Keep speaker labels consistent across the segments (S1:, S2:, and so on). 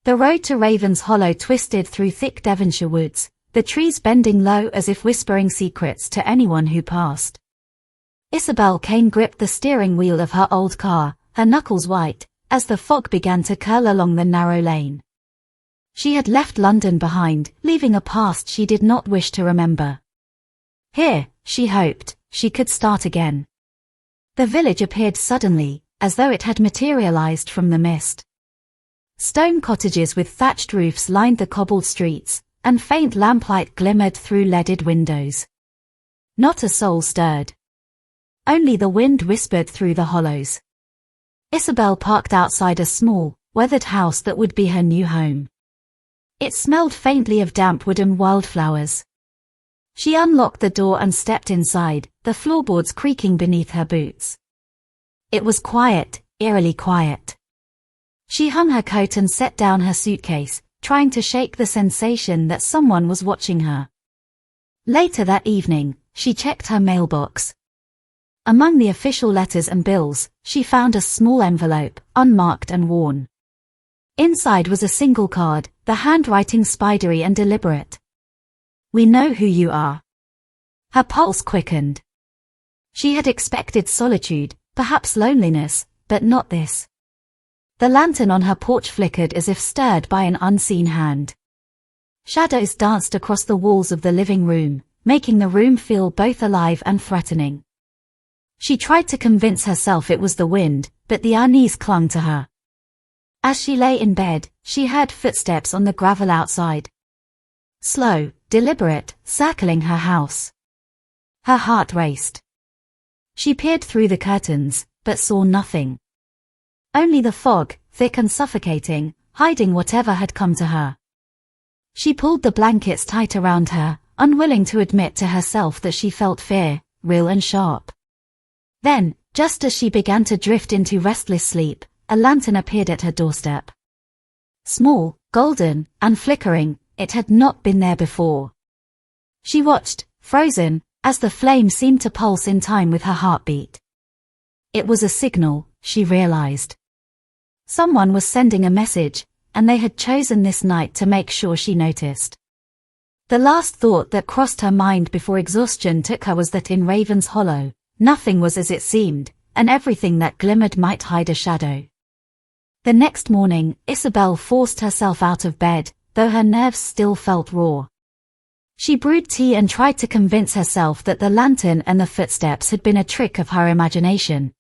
S1: The road to Raven's Hollow twisted through thick Devonshire woods, the trees bending low as if whispering secrets to anyone who passed. Isabel Kane gripped the steering wheel of her old car, her knuckles white, as the fog began to curl along the narrow lane. She had left London behind, leaving a past she did not wish to remember. Here, she hoped, she could start again. The village appeared suddenly, as though it had materialized from the mist. Stone cottages with thatched roofs lined the cobbled streets, and faint lamplight glimmered through leaded windows. Not a soul stirred. Only the wind whispered through the hollows. Isabel parked outside a small, weathered house that would be her new home. It smelled faintly of damp wood and wildflowers. She unlocked the door and stepped inside, the floorboards creaking beneath her boots. It was quiet, eerily quiet. She hung her coat and set down her suitcase, trying to shake the sensation that someone was watching her. Later that evening, she checked her mailbox. Among the official letters and bills, she found a small envelope, unmarked and worn. Inside was a single card, the handwriting spidery and deliberate. "We know who you are." Her pulse quickened. She had expected solitude, perhaps loneliness, but not this. The lantern on her porch flickered as if stirred by an unseen hand. Shadows danced across the walls of the living room, making the room feel both alive and threatening. She tried to convince herself it was the wind, but the unease clung to her. As she lay in bed, she heard footsteps on the gravel outside. Slow, deliberate, circling her house. Her heart raced. She peered through the curtains, but saw nothing. Only the fog, thick and suffocating, hiding whatever had come to her. She pulled the blankets tight around her, unwilling to admit to herself that she felt fear, real and sharp. Then, just as she began to drift into restless sleep, a lantern appeared at her doorstep. Small, golden, and flickering, it had not been there before. She watched, frozen, as the flame seemed to pulse in time with her heartbeat. It was a signal, she realized. Someone was sending a message, and they had chosen this night to make sure she noticed. The last thought that crossed her mind before exhaustion took her was that in Raven's Hollow, nothing was as it seemed, and everything that glimmered might hide a shadow. The next morning, Isabel forced herself out of bed, though her nerves still felt raw. She brewed tea and tried to convince herself that the lantern and the footsteps had been a trick of her imagination.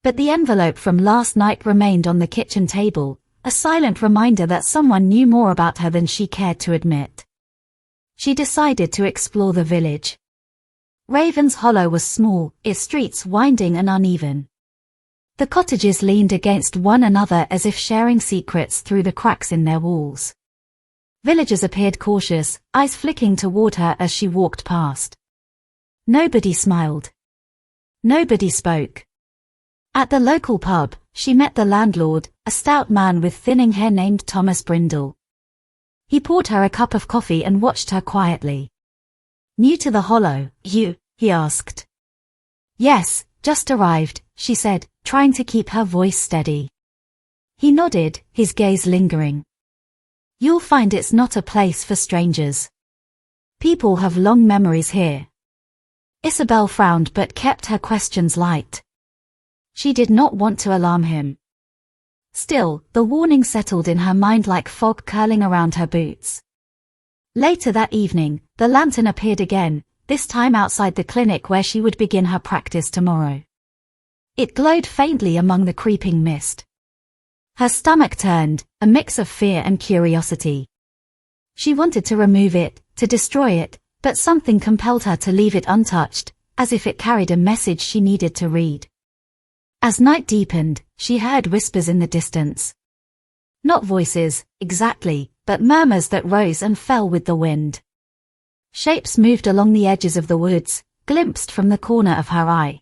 S1: But the envelope from last night remained on the kitchen table, a silent reminder that someone knew more about her than she cared to admit. She decided to explore the village. Raven's Hollow was small, its streets winding and uneven. The cottages leaned against one another as if sharing secrets through the cracks in their walls. Villagers appeared cautious, eyes flicking toward her as she walked past. Nobody smiled. Nobody spoke. At the local pub, she met the landlord, a stout man with thinning hair named Thomas Brindle. He poured her a cup of coffee and watched her quietly. "New to the Hollow, you?" he asked. "Yes, just arrived," she said, trying to keep her voice steady. He nodded, his gaze lingering. "You'll find it's not a place for strangers. People have long memories here." Isabel frowned but kept her questions light. She did not want to alarm him. Still, the warning settled in her mind like fog curling around her boots. Later that evening, the lantern appeared again, this time outside the clinic where she would begin her practice tomorrow. It glowed faintly among the creeping mist. Her stomach turned, a mix of fear and curiosity. She wanted to remove it, to destroy it, but something compelled her to leave it untouched, as if it carried a message she needed to read. As night deepened, she heard whispers in the distance. Not voices, exactly, but murmurs that rose and fell with the wind. Shapes moved along the edges of the woods, glimpsed from the corner of her eye.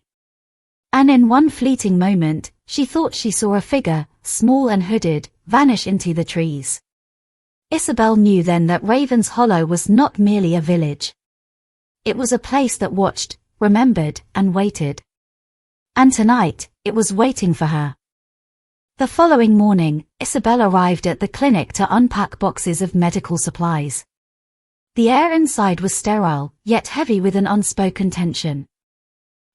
S1: And in one fleeting moment, she thought she saw a figure, small and hooded, vanish into the trees. Isabel knew then that Raven's Hollow was not merely a village. It was a place that watched, remembered, and waited. And tonight, it was waiting for her. The following morning, Isabel arrived at the clinic to unpack boxes of medical supplies. The air inside was sterile, yet heavy with an unspoken tension.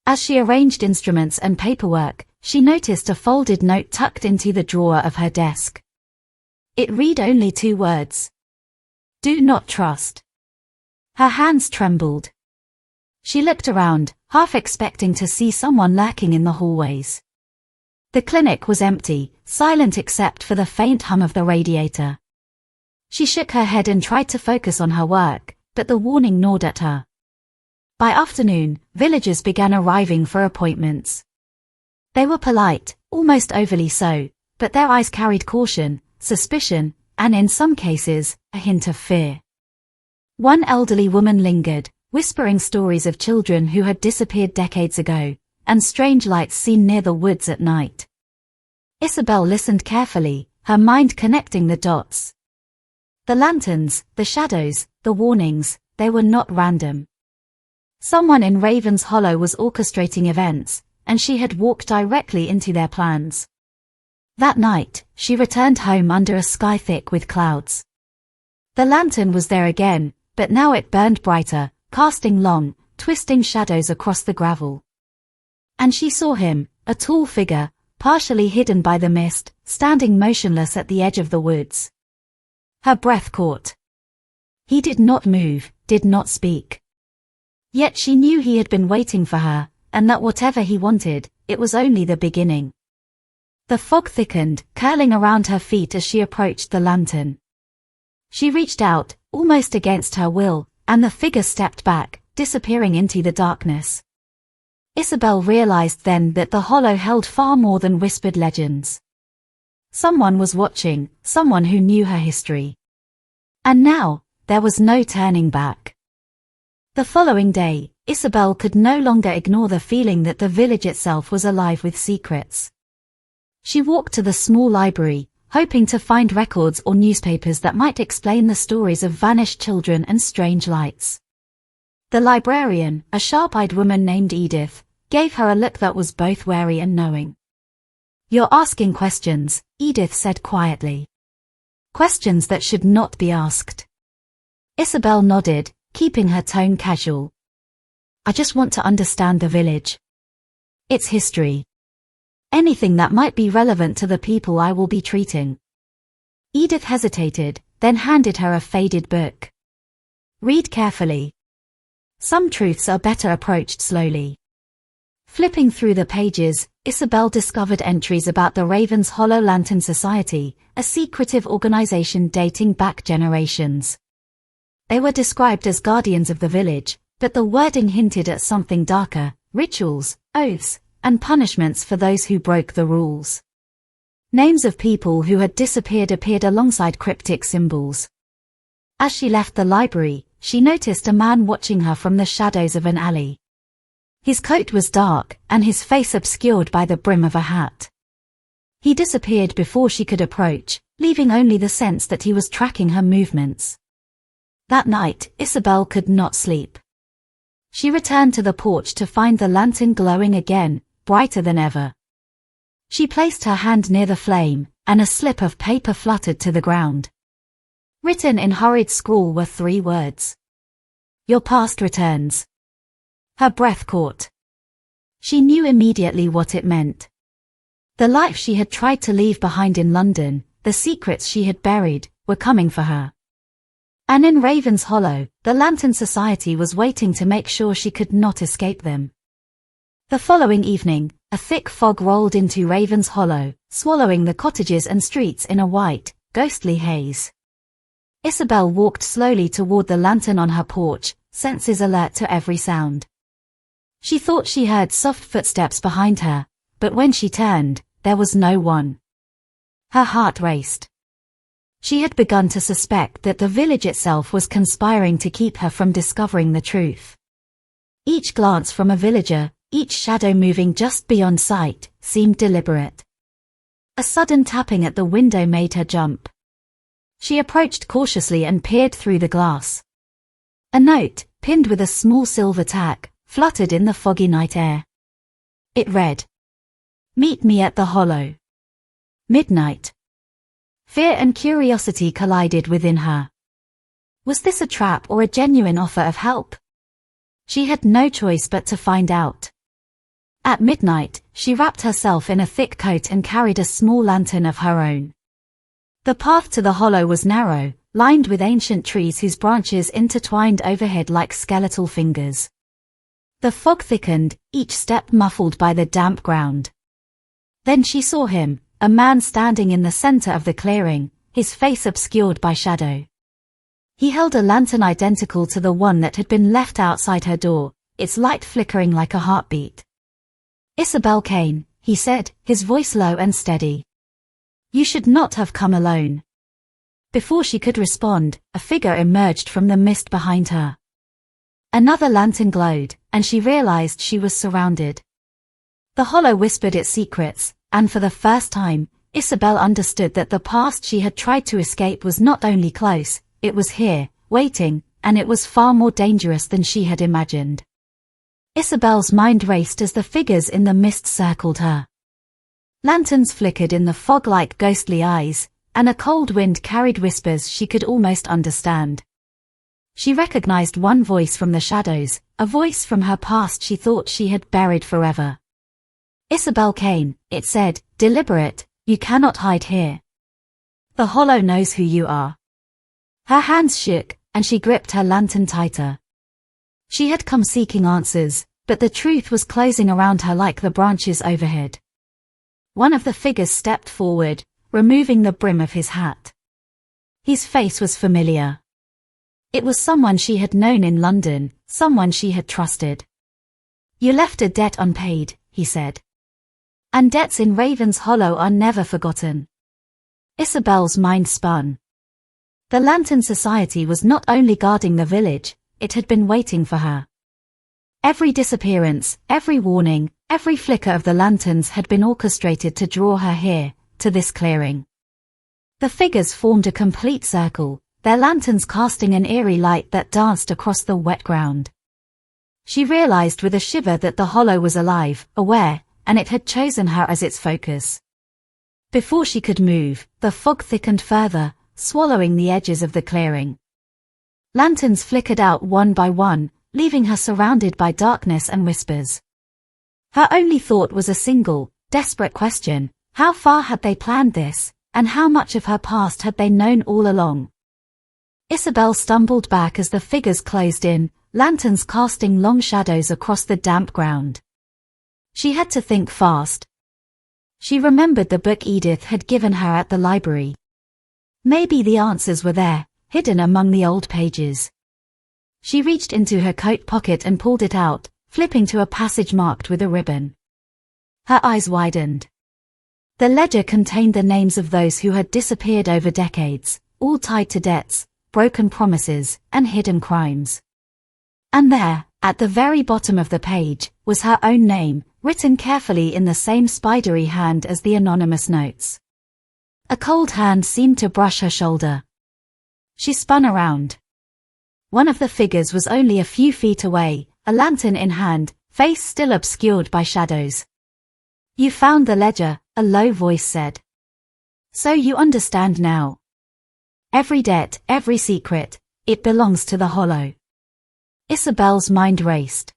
S1: As she arranged instruments and paperwork, she noticed a folded note tucked into the drawer of her desk. It read only 2 words. Do not trust. Her hands trembled. She looked around, half expecting to see someone lurking in the hallways. The clinic was empty, silent except for the faint hum of the radiator. She shook her head and tried to focus on her work, but the warning gnawed at her. By afternoon, villagers began arriving for appointments. They were polite, almost overly so, but their eyes carried caution, suspicion, and in some cases, a hint of fear. One elderly woman lingered, whispering stories of children who had disappeared decades ago, and strange lights seen near the woods at night. Isabel listened carefully, her mind connecting the dots. The lanterns, the shadows, the warnings, they were not random. Someone in Raven's Hollow was orchestrating events, and she had walked directly into their plans. That night, she returned home under a sky thick with clouds. The lantern was there again, but now it burned brighter, casting long, twisting shadows across the gravel. And she saw him, a tall figure, partially hidden by the mist, standing motionless at the edge of the woods. Her breath caught. He did not move, did not speak. Yet she knew he had been waiting for her, and that whatever he wanted, it was only the beginning. The fog thickened, curling around her feet as she approached the lantern. She reached out, almost against her will, and the figure stepped back, disappearing into the darkness. Isabel realized then that the hollow held far more than whispered legends. Someone was watching, someone who knew her history. And now, there was no turning back. The following day, Isabel could no longer ignore the feeling that the village itself was alive with secrets. She walked to the small library, hoping to find records or newspapers that might explain the stories of vanished children and strange lights. The librarian, a sharp-eyed woman named Edith, gave her a look that was both wary and knowing. You're asking questions, Edith said quietly. Questions that should not be asked. Isabel nodded, keeping her tone casual. I just want to understand the village. Its history. Anything that might be relevant to the people I will be treating. Edith hesitated, then handed her a faded book. Read carefully. Some truths are better approached slowly. Flipping through the pages, Isabel discovered entries about the Raven's Hollow Lantern Society, a secretive organization dating back generations. They were described as guardians of the village, but the wording hinted at something darker, rituals, oaths, and punishments for those who broke the rules. Names of people who had disappeared appeared alongside cryptic symbols. As she left the library, she noticed a man watching her from the shadows of an alley. His coat was dark, and his face obscured by the brim of a hat. He disappeared before she could approach, leaving only the sense that he was tracking her movements. That night, Isabel could not sleep. She returned to the porch to find the lantern glowing again, brighter than ever. She placed her hand near the flame, and a slip of paper fluttered to the ground. Written in hurried scrawl were 3 words. Your past returns. Her breath caught. She knew immediately what it meant. The life she had tried to leave behind in London, the secrets she had buried, were coming for her. And in Raven's Hollow, the Lantern Society was waiting to make sure she could not escape them. The following evening, a thick fog rolled into Raven's Hollow, swallowing the cottages and streets in a white, ghostly haze. Isabel walked slowly toward the lantern on her porch, senses alert to every sound. She thought she heard soft footsteps behind her, but when she turned, there was no one. Her heart raced. She had begun to suspect that the village itself was conspiring to keep her from discovering the truth. Each glance from a villager, each shadow moving just beyond sight, seemed deliberate. A sudden tapping at the window made her jump. She approached cautiously and peered through the glass. A note, pinned with a small silver tack, fluttered in the foggy night air. It read, "Meet me at the Hollow. Midnight. Fear and curiosity collided within her. Was this a trap or a genuine offer of help? She had no choice but to find out. At midnight, she wrapped herself in a thick coat and carried a small lantern of her own. The path to the hollow was narrow, lined with ancient trees whose branches intertwined overhead like skeletal fingers. The fog thickened, each step muffled by the damp ground. Then she saw him, a man standing in the center of the clearing, his face obscured by shadow. He held a lantern identical to the one that had been left outside her door, its light flickering like a heartbeat. "Isabel Kane," he said, his voice low and steady. "You should not have come alone." Before she could respond, a figure emerged from the mist behind her. Another lantern glowed, and she realized she was surrounded. The hollow whispered its secrets, and for the first time, Isabel understood that the past she had tried to escape was not only close, it was here, waiting, and it was far more dangerous than she had imagined. Isabel's mind raced as the figures in the mist circled her. Lanterns flickered in the fog like ghostly eyes, and a cold wind carried whispers she could almost understand. She recognized one voice from the shadows, a voice from her past she thought she had buried forever. "Isabel Kane," it said, deliberate, "you cannot hide here. The hollow knows who you are." Her hands shook, and she gripped her lantern tighter. She had come seeking answers, but the truth was closing around her like the branches overhead. One of the figures stepped forward, removing the brim of his hat. His face was familiar. It was someone she had known in London, someone she had trusted. "You left a debt unpaid," he said. "And debts in Raven's Hollow are never forgotten." Isabel's mind spun. The Lantern Society was not only guarding the village, it had been waiting for her. Every disappearance, every warning, every flicker of the lanterns had been orchestrated to draw her here, to this clearing. The figures formed a complete circle, their lanterns casting an eerie light that danced across the wet ground. She realized with a shiver that the hollow was alive, aware, and it had chosen her as its focus. Before she could move, the fog thickened further, swallowing the edges of the clearing. Lanterns flickered out one by one, leaving her surrounded by darkness and whispers. Her only thought was a single, desperate question: how far had they planned this, and how much of her past had they known all along? Isabel stumbled back as the figures closed in, lanterns casting long shadows across the damp ground. She had to think fast. She remembered the book Edith had given her at the library. Maybe the answers were there, hidden among the old pages. She reached into her coat pocket and pulled it out, flipping to a passage marked with a ribbon. Her eyes widened. The ledger contained the names of those who had disappeared over decades, all tied to debts, broken promises, and hidden crimes. And there, at the very bottom of the page, was her own name, written carefully in the same spidery hand as the anonymous notes. A cold hand seemed to brush her shoulder. She spun around. One of the figures was only a few feet away, a lantern in hand, face still obscured by shadows. "You found the ledger," a low voice said. "So you understand now. Every debt, every secret, it belongs to the hollow." Isabel's mind raced.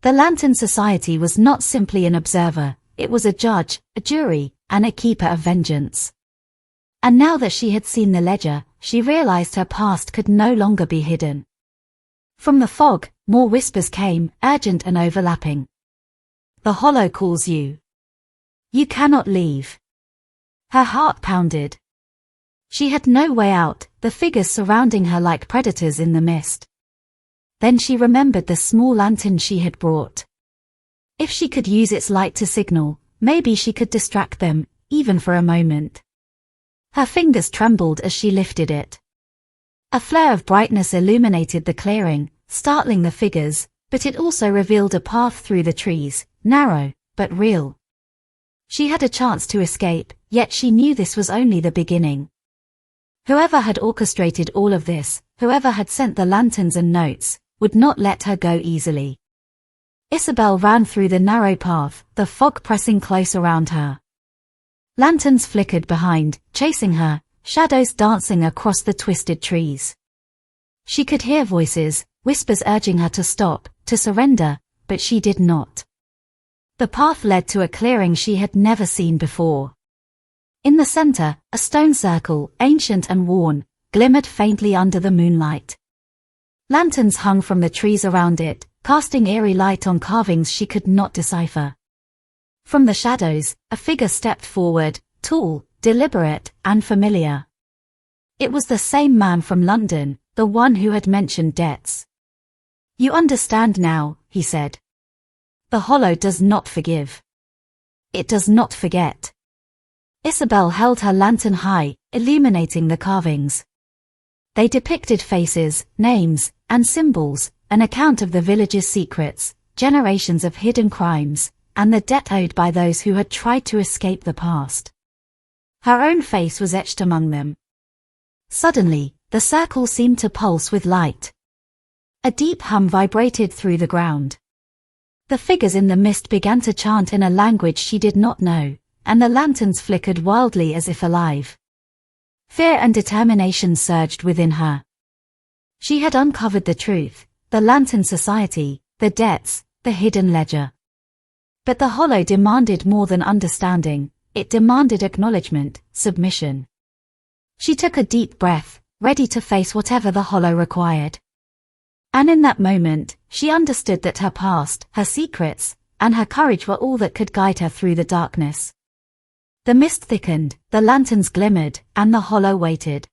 S1: The Lantern Society was not simply an observer, it was a judge, a jury, and a keeper of vengeance. And now that she had seen the ledger, she realized her past could no longer be hidden. From the fog, more whispers came, urgent and overlapping. "The hollow calls you. You cannot leave." Her heart pounded. She had no way out, the figures surrounding her like predators in the mist. Then she remembered the small lantern she had brought. If she could use its light to signal, maybe she could distract them, even for a moment. Her fingers trembled as she lifted it. A flare of brightness illuminated the clearing, startling the figures, but it also revealed a path through the trees, narrow, but real. She had a chance to escape, yet she knew this was only the beginning. Whoever had orchestrated all of this, whoever had sent the lanterns and notes, would not let her go easily. Isabel ran through the narrow path, the fog pressing close around her. Lanterns flickered behind, chasing her, shadows dancing across the twisted trees. She could hear voices, whispers urging her to stop, to surrender, but she did not. The path led to a clearing she had never seen before. In the center, a stone circle, ancient and worn, glimmered faintly under the moonlight. Lanterns hung from the trees around it, casting eerie light on carvings she could not decipher. From the shadows, a figure stepped forward, tall, deliberate, and familiar. It was the same man from London, the one who had mentioned debts. "You understand now," he said. "The Hollow does not forgive. It does not forget." Isabel held her lantern high, illuminating the carvings. They depicted faces, names, and symbols, an account of the village's secrets, generations of hidden crimes, and the debt owed by those who had tried to escape the past. Her own face was etched among them. Suddenly, the circle seemed to pulse with light. A deep hum vibrated through the ground. The figures in the mist began to chant in a language she did not know, and the lanterns flickered wildly as if alive. Fear and determination surged within her. She had uncovered the truth, the Lantern Society, the debts, the hidden ledger. But the Hollow demanded more than understanding, it demanded acknowledgement, submission. She took a deep breath, ready to face whatever the Hollow required. And in that moment, she understood that her past, her secrets, and her courage were all that could guide her through the darkness. The mist thickened, the lanterns glimmered, and the Hollow waited.